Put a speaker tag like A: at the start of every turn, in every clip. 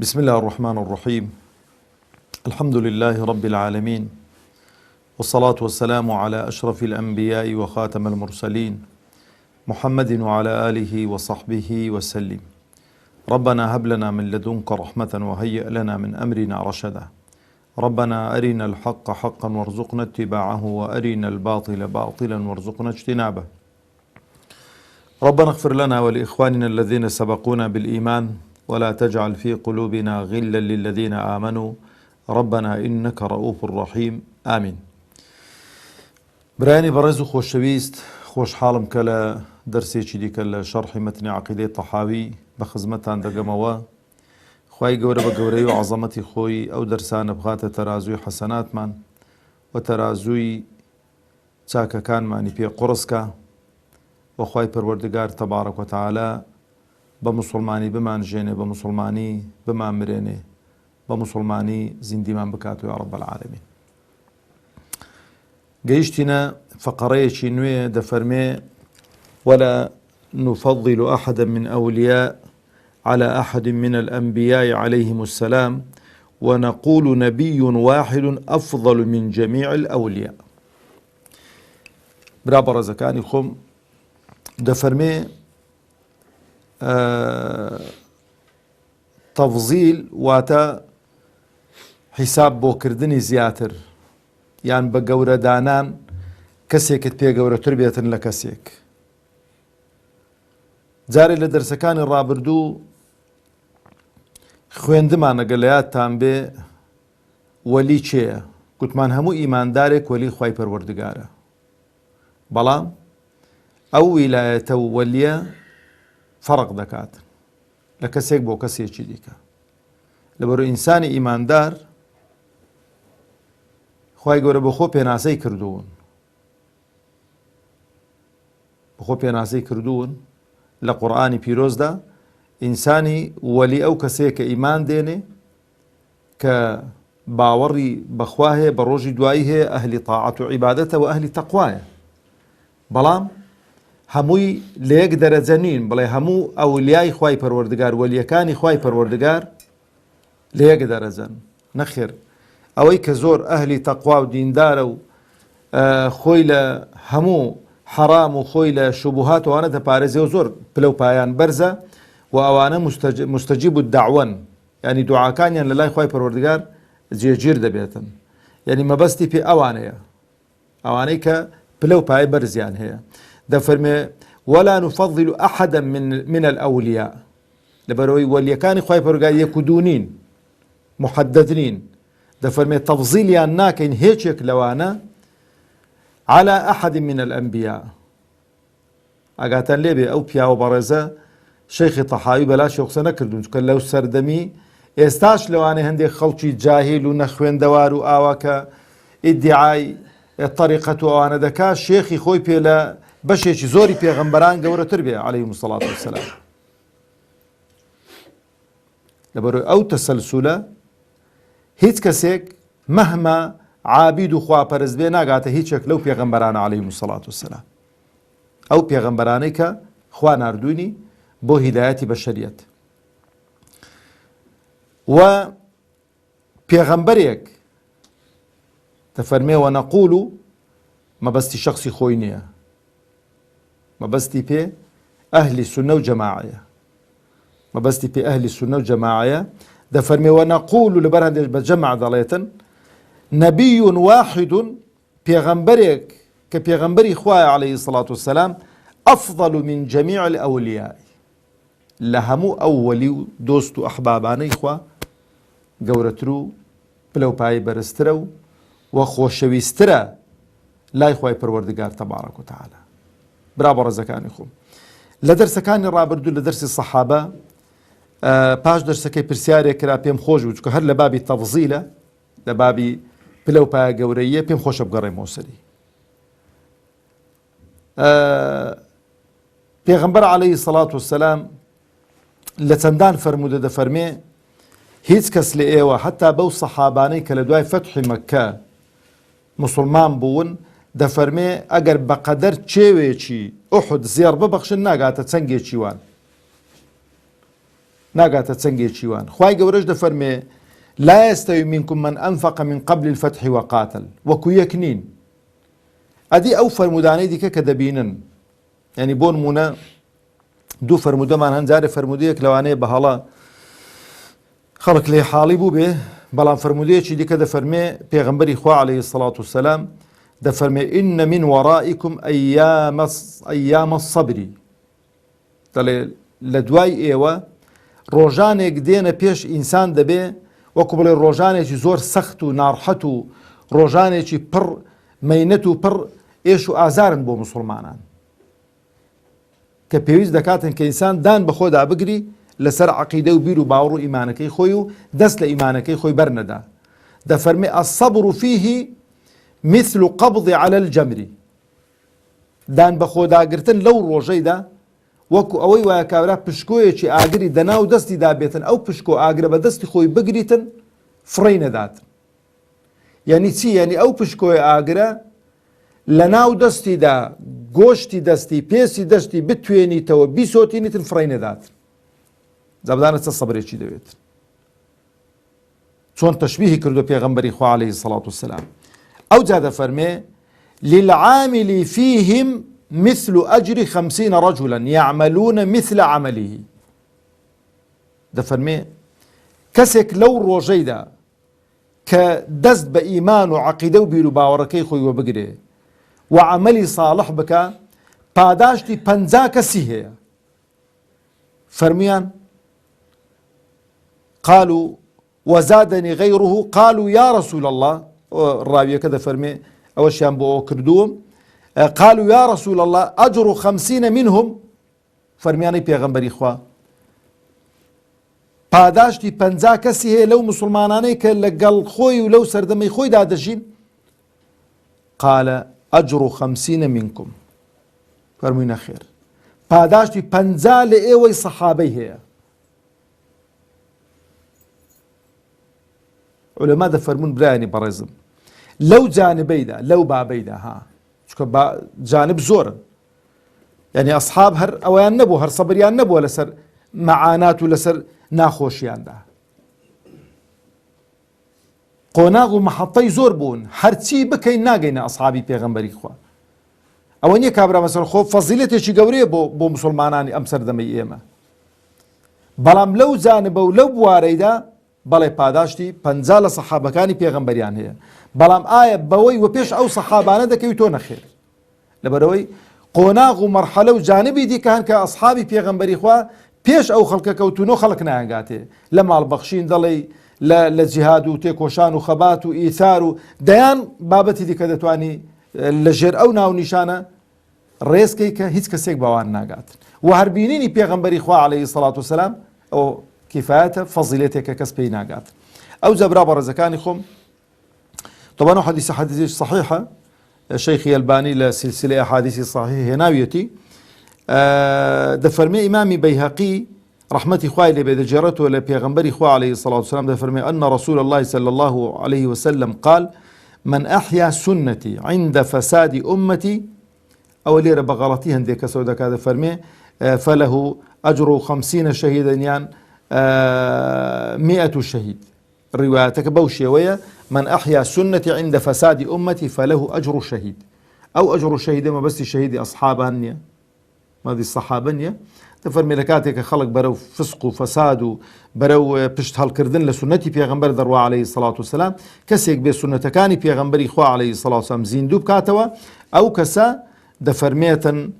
A: بسم الله الرحمن الرحيم. الحمد لله رب العالمين، والصلاة والسلام على أشرف الأنبياء وخاتم المرسلين محمد وعلى آله وصحبه وسلم. ربنا هب لنا من لدنك رحمة وهيئ لنا من أمرنا رشدا. ربنا أرنا الحق حقا وارزقنا اتباعه، وأرنا الباطل باطلا وارزقنا اجتنابه. ربنا اغفر لنا ولإخواننا الذين سبقونا بالإيمان، ولا تجعل في قلوبنا غلا للذين آمنوا ربنا إنك رؤوف رحيم. آمين. براني برزو خوشويست خوش حالم كلا درسي چديك شرح متن عقيدة طحاوي بخزمتان دقموا خواهي قورة بقوري وعظمتي خوي أو درسان بغات ترازوي حسنات من وترازوي تاكا كان ماني في قرصكا، وخواهي پروردگار تبارك وتعالى بمسلماني بمان جيني، بمسلماني بمان مريني، بمسلماني زندمان بكاتو يا رب العالمين. قيشتنا فقرية نوية دفرمي: ولا نفضل أحدا من أولياء على أحد من الأنبياء عليهم السلام، ونقول نبي واحد أفضل من جميع الأولياء. برابر زكاني خم دفرمي تفضيل واتا حساب بو كردني زياتر، يعني بقورة دانان كسيك تبي قورة تربية لكسيك. جاري لدرسكاني الرابردو خويندمان قليات تانبي ولي چه قلت من همو إيمان دارك ولي خواي پروردگاره، بلام أو ولاية وليه فرق دكات لكسيك بو كسيك ديكا. لبرو إنساني إيمان دار خواهي قوله بخو بيناسي كردون، بخو بيناسي كردون لقرآني بيروز دا إنساني ولي أو كسيك إيمان ديني كباوري بخواه بروجي دوائيه أهل طاعة عبادته وأهل تقواه. بلام هموی لیک درجنین بله همو اولیای خوای پروردگار ولیکانی خوای پروردگار لیک درجن نخیر اوی که زور اهلی تقوا و دیندار و خویل همو حرام و خویل شبهات و آنها تپارزه و زور پلو پایان برزه و آوانه مستجیب الدعوان، یعنی دعا کانیان لله خوای پروردگار جیر دبیتن، یعنی مبستی پی اوانه که پلو پای برزیان هیا. دفرمي ولا نفضل أحدا من الأولياء لبروي وليكان خواهي فرقا يكدونين محددين. دفرمي تفضيل ياناكين هيك لوانا على أحد من الأنبياء. أقاتن ليبي أو بيا وبرزة شيخ طحاوي بلاش يقصنا كردون كان لو سردمي استاش لوانا هندي خلطي جاهل ونخوين دوار وآواك ادعاي الطريقة وانا دكا شيخي خوي بيلا بشيش زوري پیغمبران قورة تربية عليهم الصلاة والسلام. لبرو او تسلسلة هيت كسيك مهما عابد خوا پرزبه ناقاته هيتشك لو پیغمبران عليهم الصلاة والسلام او پیغمبرانيك خوا ناردوني بو هداية بشريت و پیغمبريك تفرمي ونقول ما بستي شخصي خوينيه، ما بستي بي أهل السنة وجماعية، ما بستي بي أهل السنة وجماعية. ده فرمي ونقول لبرهن بجمع ضليتا نبي واحد بيغمبرك كبيغمبري إخوة عليه الصلاة والسلام أفضل من جميع الأولياء. لهمو أولي دوست أحباباني إخوة قورترو بلو باي برسترو وخوشويسترا لا إخوة پروردگار تبارك وتعالى. برابر زكاني خوم لدرس كان رابردو لدرس الصحابة باش درس كي برسياري كرا بيم خوش وجكو هر لبابي تفضيلة لبابي بلو با قورية بيم خوش بقري موسري. پیغمبر عليه الصلاة والسلام لتندان فرمودة ده فرمي هيت كس لإيوة حتى بو صحاباني كالدواي فتح مكة مسلمان بون ده فرمي اگر بقدر چوي چي احد زيار ببخشن ناقاته تسنگي چيوان ناگاتە چەنگێکی وان. خوای گەورەش دەفەرمێ لا يستوي منكم من أنفق من قبل الفتح وقاتل وەکو یەک نین. ئەدی ئەو فەرمودانەی دیکە کە دەبینن، ینی بۆ نمونە دوو فەرمودەمان هەنجارە فەرمودەیەک لەوانەیە بە هەڵە خەڵک لێ حاڵی بوو بێ، بەڵام فەرمودەیەکی دیکە دەفەرمێ پێغەمبەری خوا عەلەیهی السەڵات والسەلام دەفەرمێ ئین من وەڕائیکم ئەیامە الصەبری، دەڵێ لە دوای ئێوە ڕۆژانێک دێنە پێش ئینسان دەبێ وەکو بڵێ ڕۆژانێکی زۆر سەخت و ناڕحەت و ڕۆژانێکی پڕ مەینەت و پڕ ئێش و ئازارن بۆ موسڵمانان، کە پێویست دەکاتن کە ئینسان دان بە خۆدا بگری لەسەر عەقیدە و بیر و باوەڕ و ئیمانەکەی خۆی و دەست لە ئیمانەکەی خۆی بەرنەدا. دەفەرمێ الصەبر فیه مثل قبض على الجمر، دان بە خۆداگرتن لەو ڕۆژەیدا وەکو ئەوەی وایە کابرا پشکۆیەکی ئاگری دەناو دەستی دابێتن، ئەو پشکۆ ئاگرە بە دەستی خۆی بگریتن فڕی نەداتن. یعنی چی؟ یعنی ئەو پشکۆی ئاگرە لە ناو دەستیدا گۆشتی دەستی پێسی دەستی بتوێنیتەوە بیسۆتینیتن فڕی نەداتن. زابدانە چە سەبرێکی دەوێت. چۆن تەشبیهی کردو پێغەمبەری خوا عەلەیهی السەڵات والسەلام. ئەو جا دەفەرمێ للعامل فيهم مثل أجر 50 رجلا يعملون مثل عمله. دەفەرمێ کەسێک لەو ڕۆژەیدا کە دەست بە ئیمان و عەقیدە و بیر و باوەڕەکەی خۆی وەبگرێ و عەمەلی ساڵح بکە پاداشتی 50 کەسی هەیە. فەرمیان قالوا وزادني غيره قالوا يا رسول الله، ڕاویەکە دەفەرمێ ئەوەشیان بۆ ئەوە کردووم، قالوا يا رسول الله أجر 50 منهم، فەرمیانەی پێغەمبەری خوا پاداشتی 50 کەسی هەیە لەو مسلمانانەی کە لەگەڵ خۆی و لەو سەردەمەی خۆیدا دەژین. قال أجر 50 منكم، فەرمووی نەخێر پاداشتی 50 لە ئێوەی سەحابەی هەیە. علەما دەفەرمون برایانی بەڕێزم لەو جانبەیدا لەو بابەیدا چکە جانب زۆرن، یعنی ئەسحاب هەر ئەویان نەبوو، هەر سەبریان نەبووە لەسەر مەعانات و لەسەر ناخۆشیاندا، قۆناغ و مەحەطەی زۆر بوون، هەرچی بکەین ناگەینە ئەسحابی پێغەمبەری خوا. ئەوە نییە کابرا مەسەڵ خۆ فەزیلەتێکی گەورەیە بۆ مسلمانانی ئەم سەردەمەی ئێمە، بەڵام لەو جانبە و لەو بوارەیدا بەڵێ پاداشتی 50 لە سەحابەکانی پێغەمبەریان هەیە. بەڵام ئایا بەوەی و پێش ئەو سەحابانە دەکەوی تۆ نەخێر، لەبەرەوەی قۆناغ و مەرحەلە و جانبی دیکە هەن کە ئەسحابی پێغەمبەری خوا پێش ئەو خەڵکە کەوتونەوە خەڵک نایانگاتێ لە ماڵبەخشین دەڵێ لە جیهاد و تێکۆشان و خەبات و ئیثار و دەیان بابەتی دیکە دەتوانی لەژێر ئەو ناونیشانە ڕێزکەی کە هیچ کەسێک باوان ناگات. و هەربینینی پێغەمبەری خوا عەلەیهی السەڵات والسەلام ئەو کفایەتە فەزیلەتێکە کەس پێی ناگات. ئەو جەبرا بەڕێزەکانی خۆم طبعا حديث صحيحة شيخي الباني لسلسلة أحاديث صحيحة هناويتي دفرمي إمامي بيهقي رحمتي خواه لبيد جرته لبيغمبري خواه عليه الصلاة والسلام دفرمي أن رسول الله صلى الله عليه وسلم قال من أحيا سنتي عند فساد أمتي أو ليرة بغلطي هنديك سودا كذا فرمي فله أجر 50 شهيدا يعني 100 شهيد. رواياتك بوشي ويا من أحيا سنتي عند فساد أمتي فله أجر الشهيد، أو أجر الشهيد ما بس الشهيد أصحابانيا ما دي الصحابانيا تفرمي لكاتك خلق برو فسق وفساد برو بشت هالكردن لسنتي بيغمبر دروا عليه الصلاة والسلام كسيك بسنة كاني بيغمبري خوا عليه الصلاة والسلام زيندوب كاتوا أو كسا دفرمية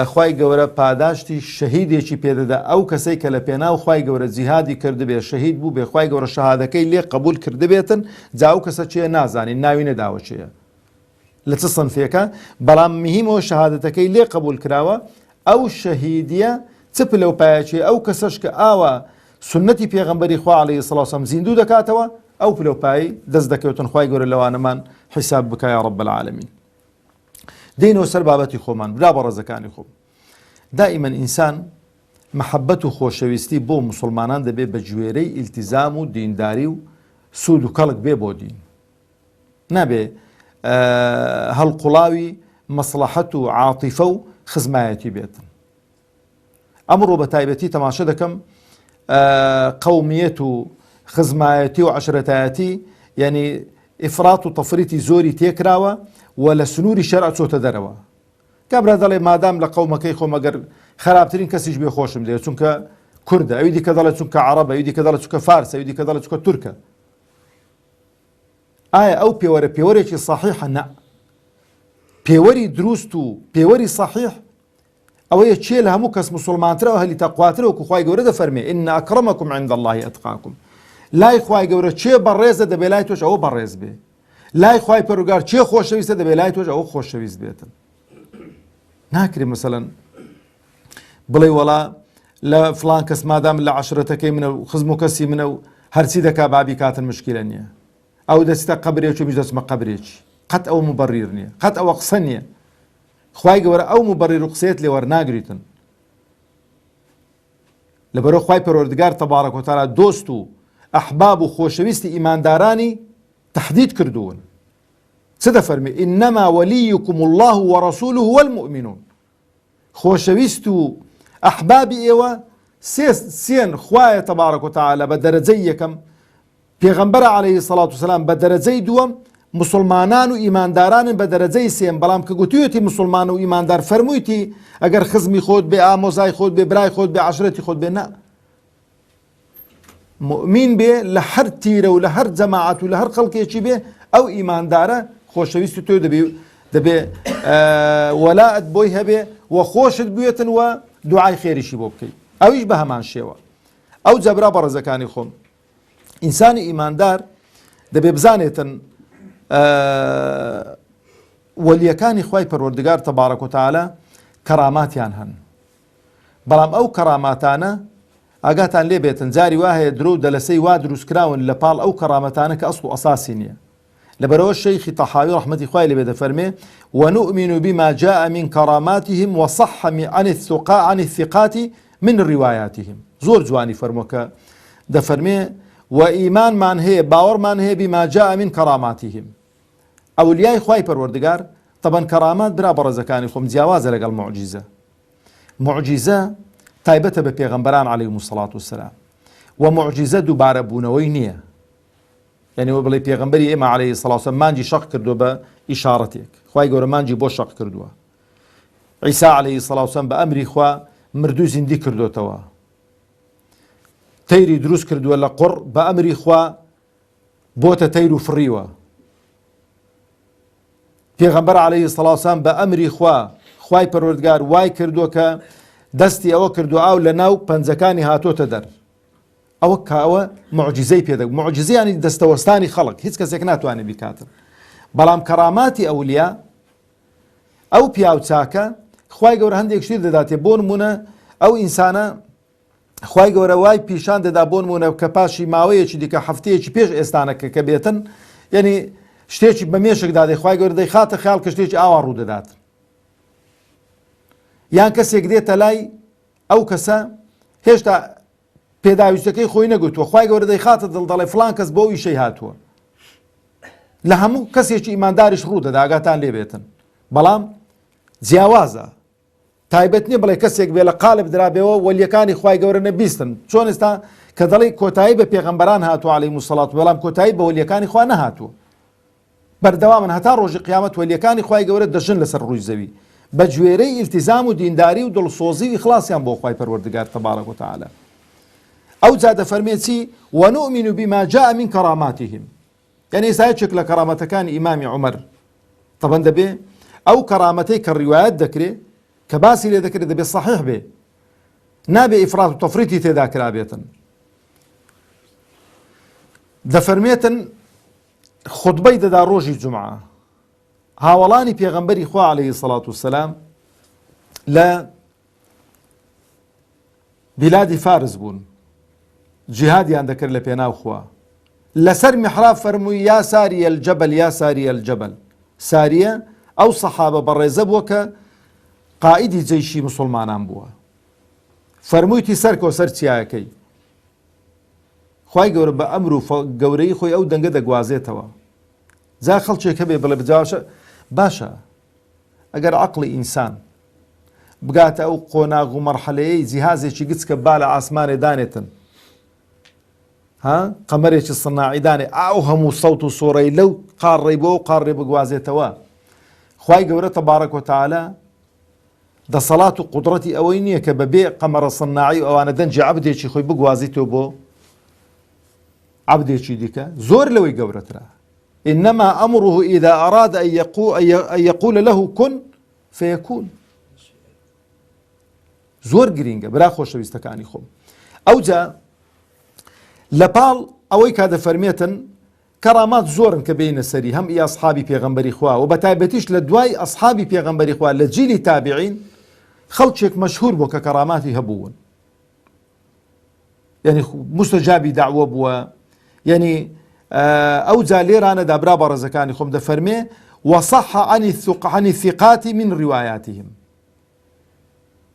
A: خوای گەورە پاداشتی شەهیدێکی پێدەدا ئەو کەسەی کە لە پێناو خوای گەورە جیهادی کردبێ شەهید بوو بێ خوای گەورە شەهادەکەی لێ قبول کردبێتن جا ئەو کەسە چیە نازانین ناوی نەداوە چیە لە چ سنفێکە، بەڵام مهمەوە شەهادەتەکەی لێ قبول کراوە ئەو شەهیدیە چ پلەپایەکی ئەو کەسەش کە ئاوا سنەتی پێغەمبەری خوا عەلەیهی السەڵات والسەلام زیندوو دەکاتەوە ئەو پلەپایی دەست دەکەوتن خوای گەورە لەوانەمان حیساب بکە یا رب العالمین. دینەوە سەر بابەتی خۆمان برا بەڕێزەکانی خۆم. دائما ئینسان محەبەت و خۆشەویستی بۆ مسلمانان دەبێت بە گوێرەی ئیلتیزام و دینداری و سوود و کەڵک بێ بۆ دین، نابێ هەڵقوڵاوی مەسلەحەت و عاتیفە و خزمایەتی بێتن. ئەمڕۆ بە تایبەتی تەماشە دەکەم قومیەت و خزمایەتی و عەشرەتایەتی یعنی ئیفرات و تەفریتی زۆری تێکراوە و لە سنووری شەرع چۆتە دەرەوە. کابرا دەڵێ مادام لە قەومەکەی خۆم ئەگەر خراپترین کەسیش بێ خۆشم دێ چونکە کوردە، ئەوی دیکە دەڵێ چونکە عەرەبە، ئەوی دیکە دەڵێ چونکە فارسە، ئەوی دیکە دەڵێ چونکە تورکە. ئایا ئەو پێوەرە پێوەرێکی صحیحە؟ نە. پێوەری دروست و پێوەری صحیح ئەوەیە چێ لە هەموو کەس مسلمانترە و هەلی تەقواترە، وەکو خوای گەورە دەفەرمێ ئین ئەکرەمەکم عند الله ئەتقاکم. لای خوای گەورە چێ بەڕێزە دەبێ لای تۆش ئەوە بەڕێز بێ. لای خوای پەروەردگار چێ خۆشەویستە دەبێ لای تۆش ئەوە خۆشەویست بێتن. ناکرێ مەسەلەن بڵێ وەڵا لە فڵان کەس مادام لە عەشرەتەکەی منە و خزم و کەسی منە و هەرچی دەکا بابی کاتن مشکلە نییە. ئەو دەستە قەبرێکی و میش دەچمە قەبرێکی. قەت ئەوە مبەڕیر نییە، قەت ئەوە قسە نییە. خوای گەورە ئەو مبەڕیر و قسەیەت لێ وەرناگریتن. لەبەرەوە خوای پەروەردگار تەبارەک و تەعالا دۆست و ئەحباب و خۆشەویستی ئیماندارانی تەحدید کردوون. چ دەفەرمێ؟ ئینەما وەلیکم الله وەڕەسوولوه والمؤمنون. خۆشەویست و ئەحبابی ئێوە سێن خوایە تەبارەک و تەعالا بە دەرەجەی یەکەم، پێغەمبەرە عەلەیهی سەڵات وسەلام بە دەرەجەی دووەم، مسلمانان و ئیماندارانن بە دەرەجەی سێم. بەڵام کە گوتوویەتی مسلمان و ئیماندار فەرموویەتی ئەگەر خزمی خۆت بێ، ئامۆزای خۆت بێ، برای خۆت بێ، عەشرەتی خۆت بێ، نا. مؤمین بێ لە هەر تیرە و لە هەر جەماعەت و لە هەر خەڵکێکی بێ، ئەو ئیماندارە خۆشەویستی تۆ دەبێ وەلاءت بۆی هەبێ و خۆشت بوێتن و دوعای خێریشی بۆ بکەیت. ئەویش بە هەمان شێوە. ئەو جەبرا بەڕێزەکانی خۆم، ئینسانی ئیماندار دەبێ بزانێتن وەلیەکانی خوای پەروەردگار تەبارەک و تەعالا کەراماتیان هەن. بەڵام ئەو کەراماتانە ئاگاتان لێ بێتن جاری وا هەیە درۆ و دەلەسەی وا دروستکراون لە پاڵ ئەو کەرامەتانە کە ئەسڵ و ئەساسی نییە. لەبەرەوە شەیخی تەحاوی ڕەحمەتی خوای لێبێ دەفەرمێ وَنُؤْمِنُ بما جاء من كراماتهم وصح عن الثقات من رواياتهم. زۆر جوانی فەرمووە دەفەرمێ و ئیمانمان هەیە، باوەڕمان هەیە بما جاء من كراماتهم. ئەولیای خوای پەروەردگار طبعاً کەرامات برا بەڕێزەکانی خۆم جیاوازە لەگەڵ معجیزە. معجیزە تایبەتە بە پێغەمبەران عەلەیهیمو سەڵات وسەلام و معجیزە دووبارە بوونەوەی نییە. یعنی وە بڵێ پێغەمبەری ئێمە عەلەیهی سەڵات وسەلام مانجی شەق کردووە بە ئیشارەتێک، خوای گەورە مانجی بۆ شەق کردووە. عیسا عەلەیهی سەڵات وسەلام بە ئەمری خوا مردوو زیندی کردوتەوە. تەیری دروست کردووە لە قوڕ بە ئەمری خوا بۆتە تەیر و فڕیوە. پێغەمبەر عەلەیهی سەڵات وسەلام بە ئەمری خوا خوای پەروەردگار وای کردووە کە دەستی ئەوە کردو ئاو لە ناو پەنجەکانی هاتۆتە دەر. ئەوە کاوە معجیزەی پێدەک. معجیزەیانی دەستەوەستانی خەڵک هیچ کەسێک ناتوانێت بیکاتن. بەڵام کەراماتی ئەولیا ئەو پیاو چاکە خوای گەورە هەندێک شتێ دەداتێ. بۆ نمونە ئەو ئینسانە خوای گەورە وای پیشان دەدا بۆ نمونە کە پاشی ماوەیەکی دیکە هەفتەیەکی پێش ئێستانەکە کە بێتن، یعنی شتێکی بە مێشک دادێ خوای گەورە دەیخاتە خەیاڵ کە شتێکی ئاوا ڕوو دەدات. یان کەسێک دێتە لای ئەو کەسە هێشتا پێداویستەکەی خۆی نەگوتووە، خوای گەورە دەیخاتە دڵ دەڵێ فڵان کەس بۆ ئیشەی هاتووە. لە هەموو کەسێکی ئیمانداریش ڕوو دەدا ئاگاتان لێ بێتن. بەڵام جیاوازە، تایبەت نییە بڵێ کەسێک بێ لە قالب درابێەوە وەلیەکانی خوای گەورە نەبیستن. چۆن ئێستا کە دەڵێ کۆتایی بە پێغەمبەران هاتووە عەلەیهیمو سەڵات، بەڵام کۆتایی بە وەلیەکانی خوا نەهاتووە. بەردەوامن هەتا ڕۆژی قیامەت وەلیەکانی خوای گەورە دەژن لەسەر ڕووی زەوی بە گوێرەی ئیلتیزام و دینداری و دڵسۆزی و ئیخلاسیان بۆ خوای پەروەردگار تەبارەک و تەعالا. ئەو جا دەفەرمێ چی؟ وَنُؤْمِنُ بما جاء من كراماتهم. یعنی ئێستا یەکێک لە کەرامەتەکانی ئیمامی عومەر طبعاً دەبێ ئەو کەرامەتەی کە ڕیوایەت دەکرێت کە باسی لێ دەکرێت دەبێت صحیح بێ، نابێ ئیفرات و تەفریتی تێدا کرابێتن. دەفەرمێتن خوتبەی دەدا ڕۆژی جومعە، هاوڵانی پێغەمبەری خوا عەلەیهی سەڵات وسەلام لە بیلادی فارس بوون، جیهادیان دەکرد لە پێناو خوا. لەسەر میحراب فەرمووی یا ساریە الجەبەل یا ساریە الجەبەل. ساریە ئەو سەحابە بەڕێزە بووە کە قائیدی جەیشی مسلمانان بووە. فەرموویتی سەرکەوە سەر چیایەکەی. خوای گەورە بە ئەمر و گەورەی خۆی ئەو دەنگە دەگوازێتەوە. جا خەڵکێک هەبێ بڵێ بجاوشە باشە ئەگەر عەقڵی ئینسان بگاتە ئەو قۆناغ و مەرحەلەیەی جیهازێکی گچکە با لە ئاسمانێ دانێتن ها قەمەرێکی سناعیدانێ ئاو هەموو سەوت و سۆڕەی لەو قاڕێی بۆ قاڕێ بگوازێتەوە. خوای گەورە تەبارەک و تەعالە دەسەڵات و قودرەتی ئەوەی نییە کە بەبێ قەمەرە سناعی و ئەوانە دەنجی عەبدێکی خۆی بگوازیتەوە بۆ عەبدێکی دیکە، زۆر لەوەی گەورەترە. إنما أمره إذا أراد أن يقول له كن فيكون. زۆر گرینگە برا خۆشەویستەکانی خۆم. ئەوجا لەپاڵ ئەوەی کا دەفەرمێتن کەرامات زۆرن کە بینە سەری هەم ئی ئەسحابی پێغەمبەری خوا و بە تایبەتیش لە دوای ئەسحابی پێغەمبەری خوا لە جیلی تابعین خەڵکێک مەشهور بوو کە کەراماتی هەبوون، یعنی مستەجابی داعوە بووە. یعنی ئەوجا لێرانەدا برا بەڕێزەکانی خۆم دەفەرمێ وصح عن الثقات من رواياتهم.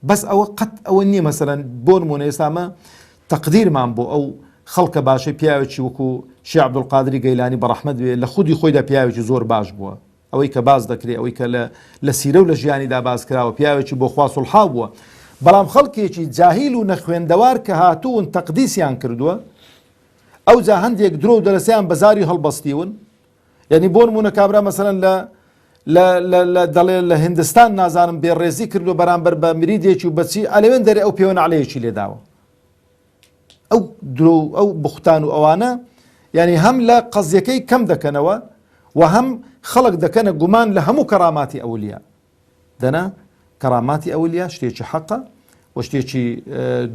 A: بەس ئەوە قەت ئەوە نییە مەسەلەن بۆ نمونە ئێستامە تەقدیرمان بۆ ئەو خەڵکە باشەی پیاوێکی وەکو شێخ عەبدولقادری گەیلانی بەڕەحمەت بێ لە خودی خۆیدا پیاوێکی زۆر باش بووە، ئەوەی کە باز دەکرێت ئەوەی کە لە سیرە و لە ژیانیدا باز کراوە پیاوێکی بۆ خوا سوڵحا بووە. بەڵام خەڵکێکی جاهیل و نەخوێندەوار کە هاتوون تەقدیسیان کردووە ئەوجا هەندێک درۆ و دەرەسیان بەزاری هەڵبەستیون. یعنی بۆ نمونە کابرا مەسەلەن دەڵێ لە هندستان نازانم بێڕێزی کردو بەرامبەر بە مریدێکی و بەچی ئەلەوێن دەرێ ئەو پێوە نەعلەیەکی لێداوە. ئەو درۆ ئەو بوختان و ئەوانە یعنی هەم لە قەزیەکەی کەم دەکەنەوە و هەم خەڵک دەکەنە گومان لە هەموو کەراماتی ئەولیا. دەنا کەراماتی ئەولیا شتێکی حەقە و شتێکی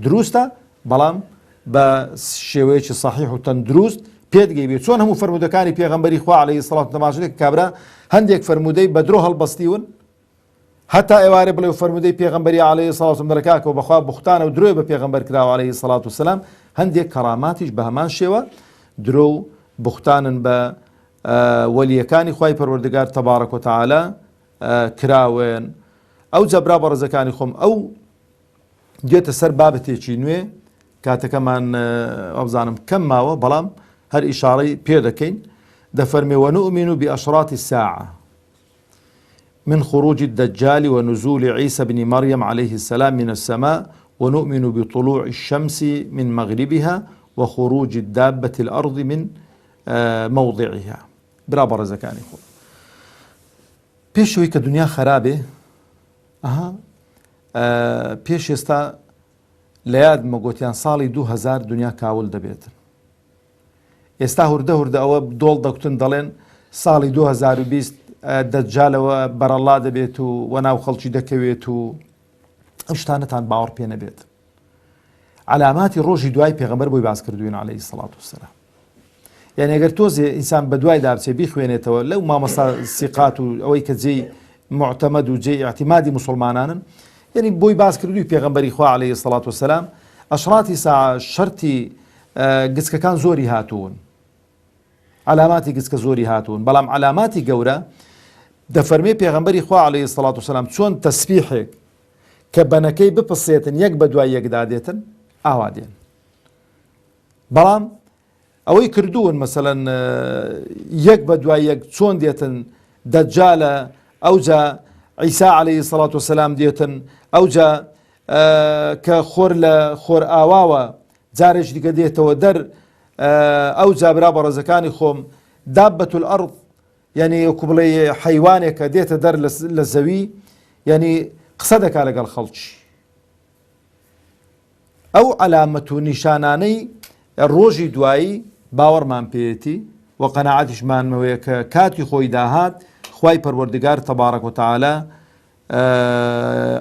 A: دروستە، بەڵام بە شێوەیەکی صحیح و تەندروست پێدگەی بێت. چۆن هەموو فەرمودەکانی پێغەمبەری خوا عەلەیهی سەڵات و تەماشێک کابرا هەندێک فەرمودەی بە درۆ هەڵبەستیون هەتا ئێوارێ بڵێ فەرمودەی پێغەمبەری عەلەیهی سەڵات و بەرەکاتەوە بەخوا بوختانە و درۆی بە پێغەمبەر کراوە عەلەیهی سەڵات و سەلام. هەندێک کەراماتیش بە هەمان شێوە درۆ و بوختانن بە وەلیەکانی خوای پەروەردگار تەبارەک و تەعالە کراون. ئەو جەبرا بەڕێزەکانی خۆم ئەو دێتە سەر بابەتێکی نوێ کاتەکەمان ئەوزانم کەم ماوە بەڵام هەر ئیشارەی پێ دەکەین. دەفەرمێ ونؤمن بأشراط الساعة من خروج الدجال ونزول عيسى بن مريم عليه السلام من السماء ونؤمن بطلوع الشمس من مغربها وخروج الدابة الأرض من موضعها. برا بەڕێزەکانی خۆ پێشەوەی کە دنیا خراپێ پێش ئێستا لە یادمە گوتیان ساڵی 2000 دنیا کاول دەبێتن. ئێستا هوردە ئەوە دۆڵ دەکوتن دەڵێن ساڵی 2020 دەجالەوە بەرەڵا دەبێت و وەناو خەڵکی دەکەوێت و ئەو شتانەتان باوەڕ پێ نەبێت. علاماتی ڕۆژی دوای پێغەمبەر بۆی باس کردوین عەلەیهی سەڵات وسەلام. یعنی ئەگەر تۆزێ ئینسان بە دوای دابچێ بیخوێنێتەوە لەو مامەستا سیقات و ئەوەی کە جێی معتەمەد و جێی ئاعتیمادی موسڵمانانن، یعنی بۆی باس کردووی پێغەمبەری خوا عەلەیهی سەڵات وسەلام ئەشراتی ساعە شەرتی گچکەکان زۆری هاتوون، علاماتی گچکە زۆری هاتوون، بەڵام علاماتی گەورە دەفەرمێ پێغەمبەری خوا عەلەیهی سەڵات وسەلام چۆن تەسبیحێک کە بەنەکەی بپسێتن یەک بە دوای یەکدا دێتن ئاوا دێن. بەڵام ئەوەی کردوون مەسەلەن یەک بە دوای یەک چۆن دێتن دەجالە ئەوجا عیسا عەلەیهی سەڵات وسەلام دێتن ئەوجا کە خۆر لە خۆر ئاواوە جارێک دیکە دێتەوە دەر ئەوجا برا بەڕێزەکانی خۆم دابەت الئەرض یعنی وەکو بڵێ حەیوانێکە دێتە دەر لە زەوی یعنی قسە دەکا لەگەڵ خەڵکی. ئەو علامەت و نیشانانەی ڕۆژی دوایی باوەڕمان پێێتی و قەناعەتیشمانەوەیە کە کاتی خۆی داهات خوای پەروەردگار تەبارەک و تەعالە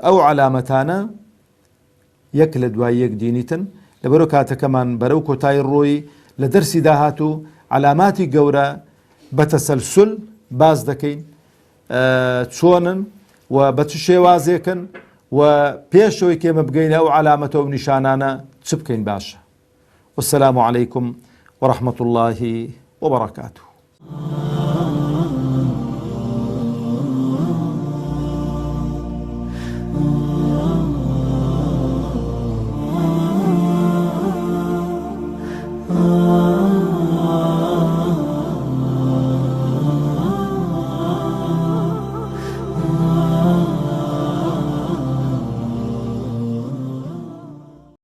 A: ئەو علامەتانە یەک لە دوای یەک دینیتن. لەبەرەوە کاتەکەمان بەرەو کۆتایی ڕۆی لە دەرسی داهات و علاماتی گەورە بە تەسەلسل باز دەکەین چۆنن و بە چ شێوازێکن و پێشەوەی کێمە بگەینە ئەو علامەتە و نیشانانە چ بکەین باشە. والسلام عليكم ورحمة الله وبركاته.